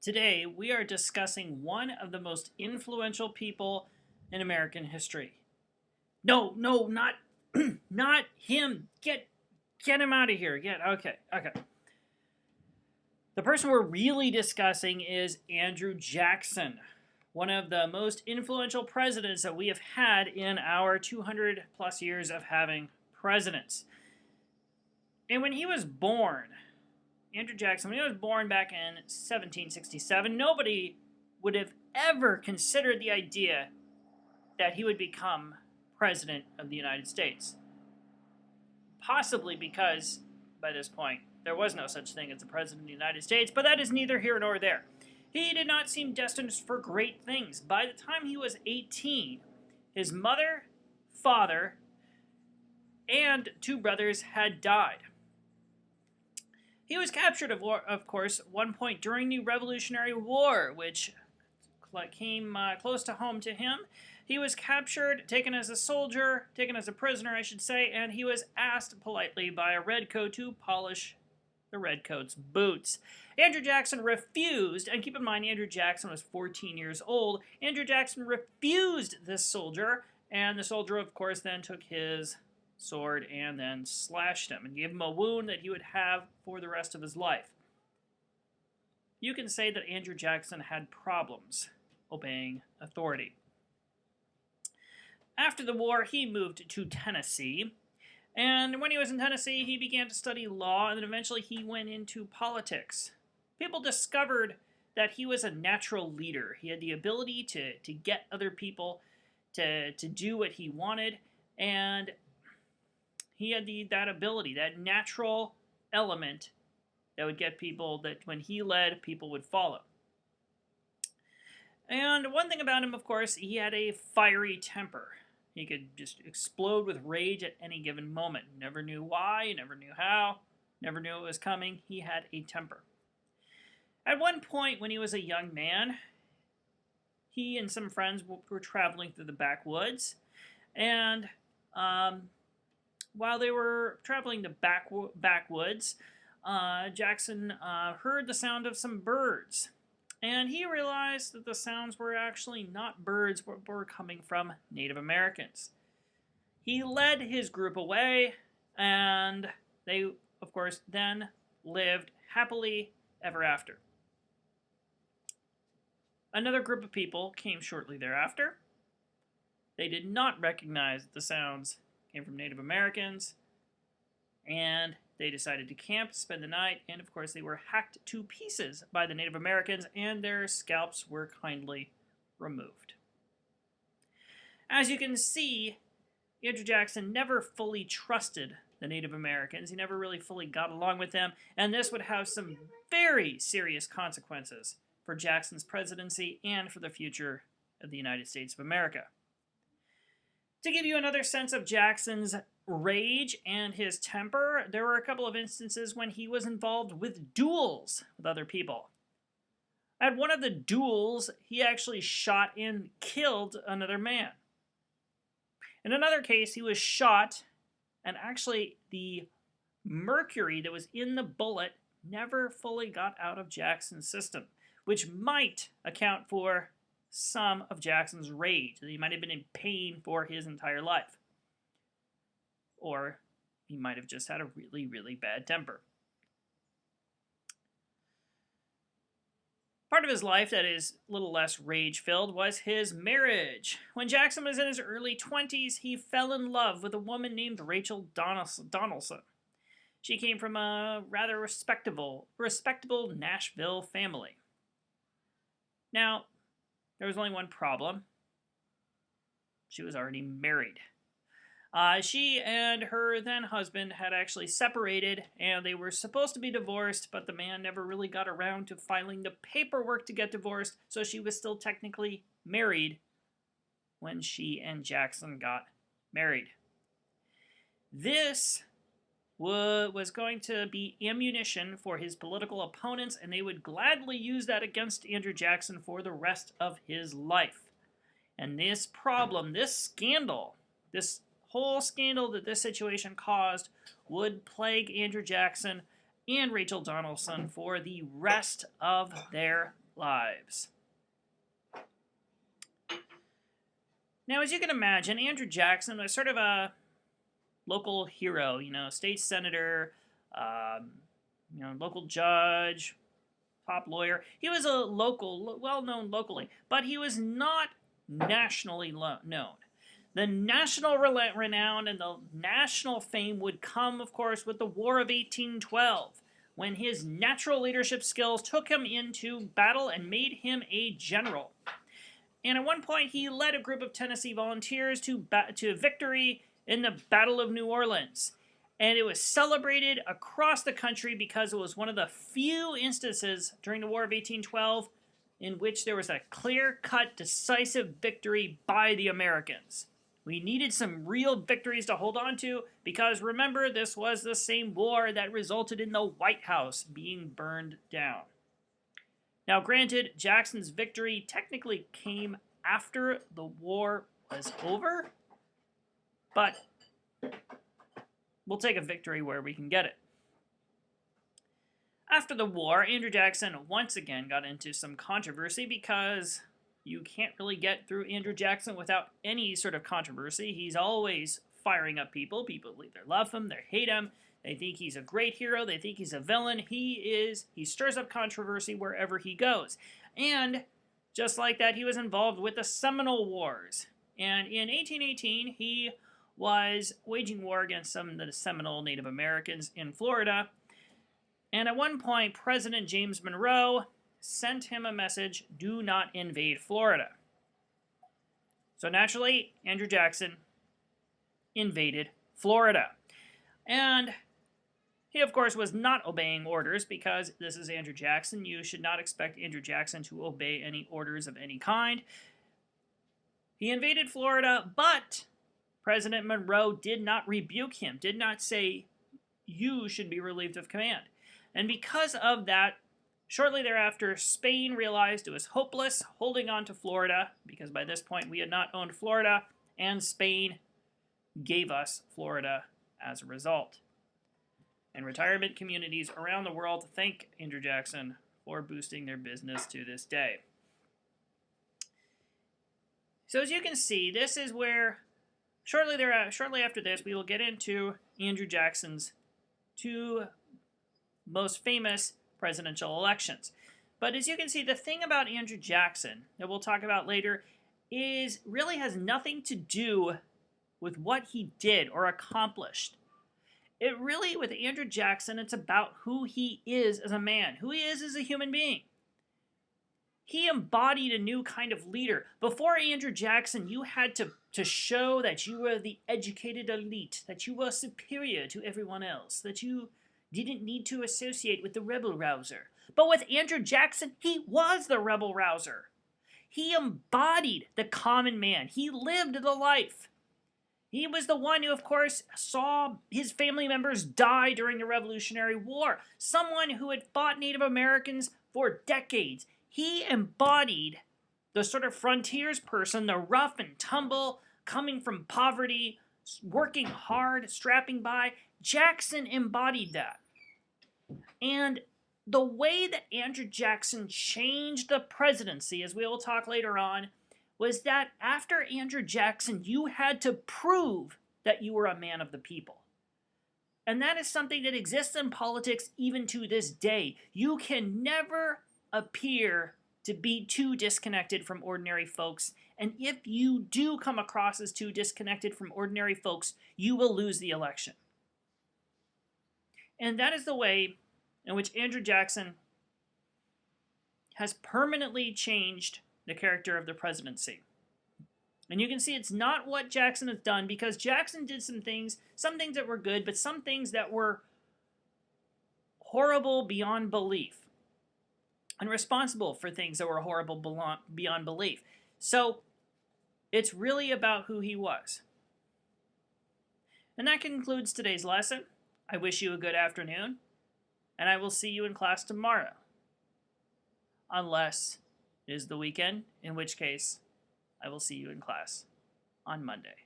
Today, we are discussing one of the most influential people in American history. No, no, not not him. Get him out of here. Okay. The person we're really discussing is Andrew Jackson, one of the most influential presidents that we have had in our 200 plus years of having presidents. And when he was born, Andrew Jackson, when he was born back in 1767, nobody would have ever considered the idea that he would become president of the United States. Possibly because, by this point, there was no such thing as a president of the United States, but that is neither here nor there. He did not seem destined for great things. By the time he was 18, his mother, father, and two brothers had died. He was captured, of course, at one point during the Revolutionary War, which came close to home to him. He was captured, taken as a soldier, taken as a prisoner, I should say, and he was asked politely by a redcoat to polish the redcoat's boots. Andrew Jackson refused, and keep in mind, Andrew Jackson was 14 years old. Andrew Jackson refused this soldier, and the soldier, of course, then took his sword and then slashed him and gave him a wound that he would have for the rest of his life. You can say that Andrew Jackson had problems obeying authority. After the war, he moved to Tennessee, and when he was in Tennessee, he began to study law, and then eventually he went into politics. People discovered that he was a natural leader. He had the ability to get other people to do what he wanted, and he had that ability, that natural element that would get people, that when he led, people would follow. And one thing about him, of course, he had a fiery temper. He could just explode with rage at any given moment. Never knew why, never knew how, never knew it was coming. He had a temper. At one point, when he was a young man, he and some friends were traveling through the backwoods, and while they were traveling the backwoods, Jackson heard the sound of some birds. And he realized that the sounds were actually not birds, but were coming from Native Americans. He led his group away, and they, of course, then lived happily ever after. Another group of people came shortly thereafter. They did not recognize that the sounds came from Native Americans, and they decided to camp, spend the night, and of course they were hacked to pieces by the Native Americans, and their scalps were kindly removed. As you can see, Andrew Jackson never fully trusted the Native Americans. He never really fully got along with them, and this would have some very serious consequences for Jackson's presidency and for the future of the United States of America. To give you another sense of Jackson's rage and his temper, there were a couple of instances when he was involved with duels with other people. At one of the duels, he actually shot and killed another man. In another case, he was shot, and actually the mercury that was in the bullet never fully got out of Jackson's system, which might account for some of Jackson's rage, that he might have been in pain for his entire life. Or he might have just had a really, really bad temper. Part of his life that is a little less rage-filled was his marriage. When Jackson was in his early 20s, he fell in love with a woman named Rachel Donaldson. She came from a rather respectable Nashville family. Now, there was only one problem. She was already married. She and her then husband had actually separated, and they were supposed to be divorced, but the man never really got around to filing the paperwork to get divorced, so she was still technically married when she and Jackson got married. This was going to be ammunition for his political opponents, and they would gladly use that against Andrew Jackson for the rest of his life. And this problem, this scandal, this whole scandal that this situation caused would plague Andrew Jackson and Rachel Donaldson for the rest of their lives. Now, as you can imagine, Andrew Jackson was sort of a local hero, state senator, local judge, top lawyer. He was a local, well-known locally, but he was not nationally known. The national renown and the national fame would come, of course, with the War of 1812, when his natural leadership skills took him into battle and made him a general. And at one point, he led a group of Tennessee volunteers to victory in the Battle of New Orleans. And it was celebrated across the country because it was one of the few instances during the War of 1812 in which there was a clear-cut, decisive victory by the Americans. We needed some real victories to hold on to because, remember, this was the same war that resulted in the White House being burned down. Now, granted, Jackson's victory technically came after the war was over, but we'll take a victory where we can get it. After the war, Andrew Jackson once again got into some controversy because you can't really get through Andrew Jackson without any sort of controversy. He's always firing up people. People either love him, they hate him, they think he's a great hero, they think he's a villain. He stirs up controversy wherever he goes. And just like that, he was involved with the Seminole Wars. And in 1818, he was waging war against some of the Seminole Native Americans in Florida. And at one point, President James Monroe sent him a message, do not invade Florida. So naturally, Andrew Jackson invaded Florida. And he, of course, was not obeying orders because this is Andrew Jackson. You should not expect Andrew Jackson to obey any orders of any kind. He invaded Florida, but President Monroe did not rebuke him, did not say, you should be relieved of command. And because of that, shortly thereafter, Spain realized it was hopeless holding on to Florida, because by this point we had not owned Florida, and Spain gave us Florida as a result. And retirement communities around the world thank Andrew Jackson for boosting their business to this day. So as you can see, this is where, shortly after this, we will get into Andrew Jackson's two most famous presidential elections. But as you can see, the thing about Andrew Jackson that we'll talk about later is really has nothing to do with what he did or accomplished. It really, with Andrew Jackson, it's about who he is as a man, who he is as a human being. He embodied a new kind of leader. Before Andrew Jackson, you had to show that you were the educated elite, that you were superior to everyone else, that you didn't need to associate with the rebel-rouser. But with Andrew Jackson, he was the rebel-rouser. He embodied the common man. He lived the life. He was the one who, of course, saw his family members die during the Revolutionary War. Someone who had fought Native Americans for decades. He embodied the sort of frontiers person, the rough and tumble, coming from poverty, working hard, strapping by. Jackson embodied that. And the way that Andrew Jackson changed the presidency, as we will talk later on, was that after Andrew Jackson, you had to prove that you were a man of the people. And that is something that exists in politics even to this day. You can never appear to be too disconnected from ordinary folks. And if you do come across as too disconnected from ordinary folks, you will lose the election. And that is the way in which Andrew Jackson has permanently changed the character of the presidency. And you can see it's not what Jackson has done, because Jackson did some things that were good, but some things that were horrible beyond belief. And responsible for things that were horrible beyond belief. So it's really about who he was. And that concludes today's lesson. I wish you a good afternoon, and I will see you in class tomorrow. Unless it is the weekend, in which case I will see you in class on Monday.